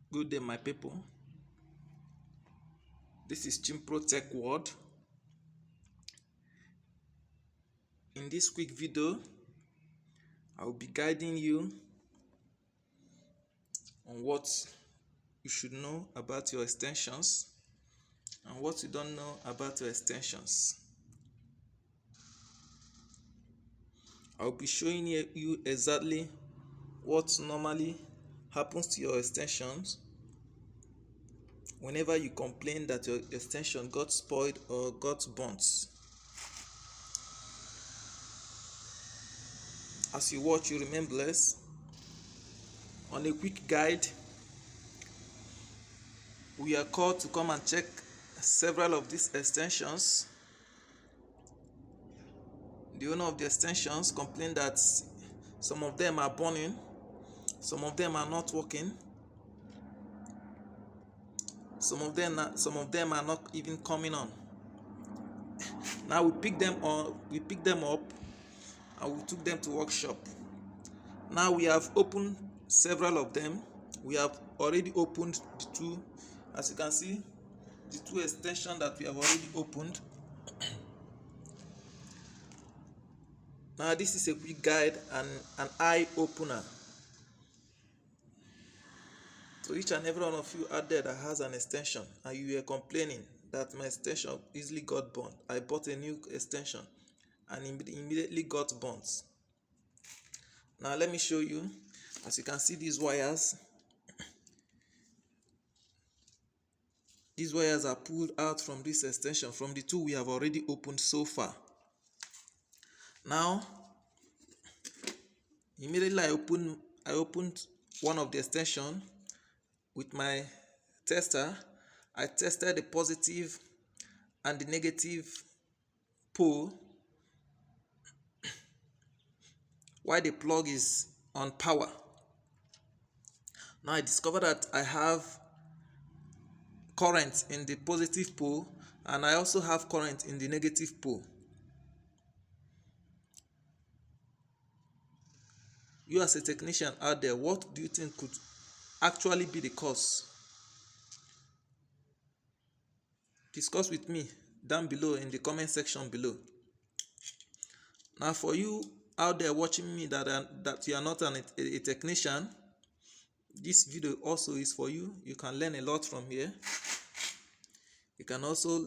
Good day, my people. This is Chimpro Tech World. In this quick video, I will be guiding you on what you should know about your extensions and what you don't know about your extensions. I will be showing you exactly what normally happens to your extensions whenever you complain that your extension got spoiled or got burnt. As you watch, you remain blessed. On a quick guide, we are called to come and check several of these extensions. The owner of the extensions complained that some of them are burning, some of them are not working, some of them are not even coming on. Now we picked them up and we took them to workshop. Now we have opened several of them. We have already opened the two. As you can see, the two extensions that we have already opened. Now this is a quick guide and an eye opener to each and every one of you out there that has an extension and you were complaining that my extension easily got burnt. I bought a new extension and immediately got burnt. Now let me show you. As you can see, these wires are pulled out from this extension, from the two we have already opened so far. Now immediately I opened one of the extension with my tester. I tested the positive and the negative pole while the plug is on power. Now I discovered that I have current in the positive pole and I also have current in the negative pole. You as a technician out there, what do you think could actually be the cause? Discuss with me down below in the comment section below. Now for you out there watching me that you are not a technician, this video also is for you. You can learn a lot from here. You can also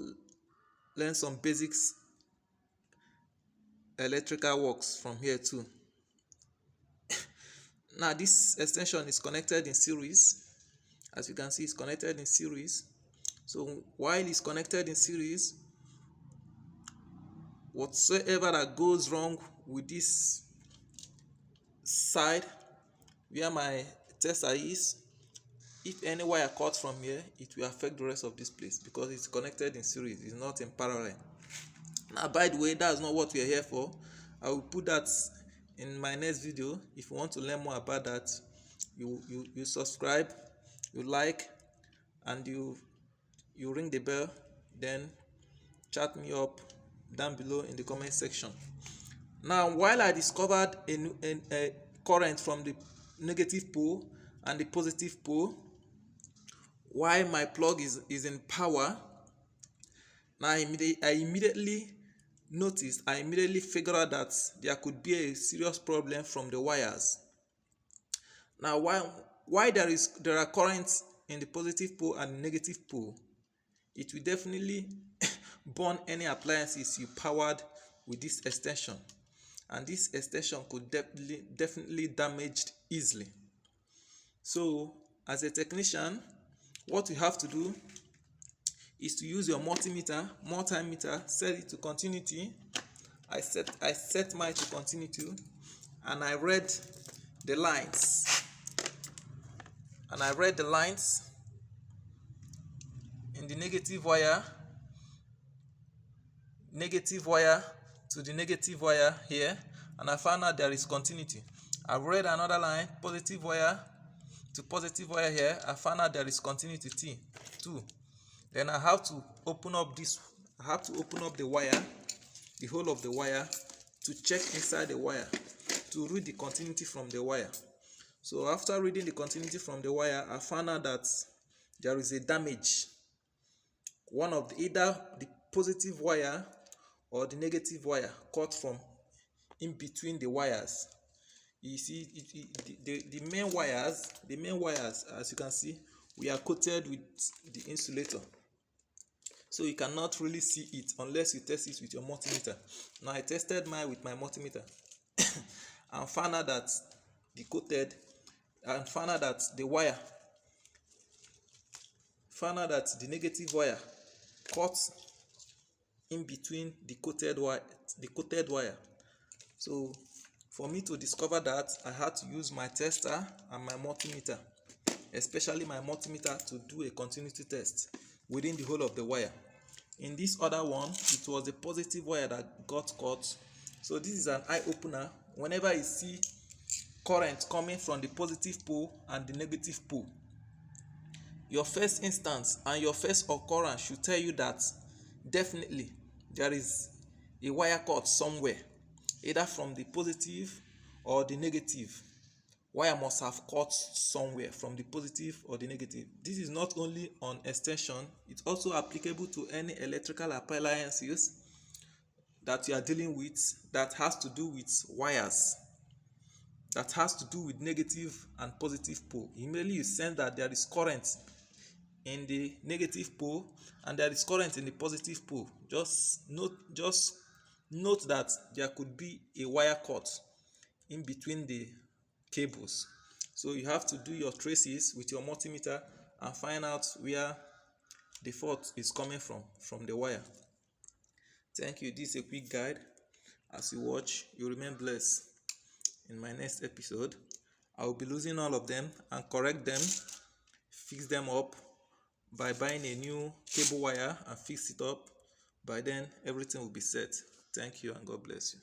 learn some basics electrical works from here too. Now this extension is connected in series. As you can see, it's connected in series. So while it's connected in series, whatsoever that goes wrong with this side where my tester is, if any wire cuts from here, it will affect the rest of this place because it's connected in series, it's not in parallel. Now by the way, that's not what we are here for. I will put that in my next video. If you want to learn more about that, you subscribe, you like, and you ring the bell, then chat me up down below in the comment section. Now while I discovered a current from the negative pole and the positive pole while my plug is in power, now I immediately figured out that there could be a serious problem from the wires. Now why there are currents in the positive pole and negative pole, it will definitely burn any appliances you powered with this extension, and this extension could definitely damaged easily. So as a technician, what you have to do is to use your multimeter, set it to continuity. I set mine to continuity and I read the lines. In the negative wire to the negative wire here, and I found out there is continuity. I read another line, positive wire to positive wire here. I found out there is continuity too. Then I have to open up the wire, the whole of the wire, to check inside the wire to read the continuity from the wire. So after reading the continuity from the wire, I found out that there is a damage. One of either the positive wire or the negative wire cut from in between the wires. You see, the main wires, as you can see, we are coated with the insulator, so you cannot really see it unless you test it with your multimeter. Now I tested mine with my multimeter and found out that the coated and found out that the negative wire cut in between the coated wire. So for me to discover that, I had to use my tester and my multimeter, especially my multimeter, to do a continuity test within the whole of the wire. In this other one, it was the positive wire that got cut. So this is an eye opener. Whenever you see current coming from the positive pole and the negative pole, your first instance and your first occurrence should tell you that definitely there is a wire cut somewhere, either from the positive or the negative. Wire must have cut somewhere from the positive or the negative. This is not only on extension, it's also applicable to any electrical appliances that you are dealing with that has to do with wires, that has to do with negative and positive pole. Immediately you sense that there is current in the negative pole and there is current in the positive pole, just note that there could be a wire cut in between the cables. So you have to do your traces with your multimeter and find out where the fault is coming from the wire. Thank you. This is a quick guide. As you watch, you remain blessed. In my next episode, I will be losing all of them and correct them, fix them up by buying a new cable wire and fix it up. By then, everything will be set. Thank you and God bless you.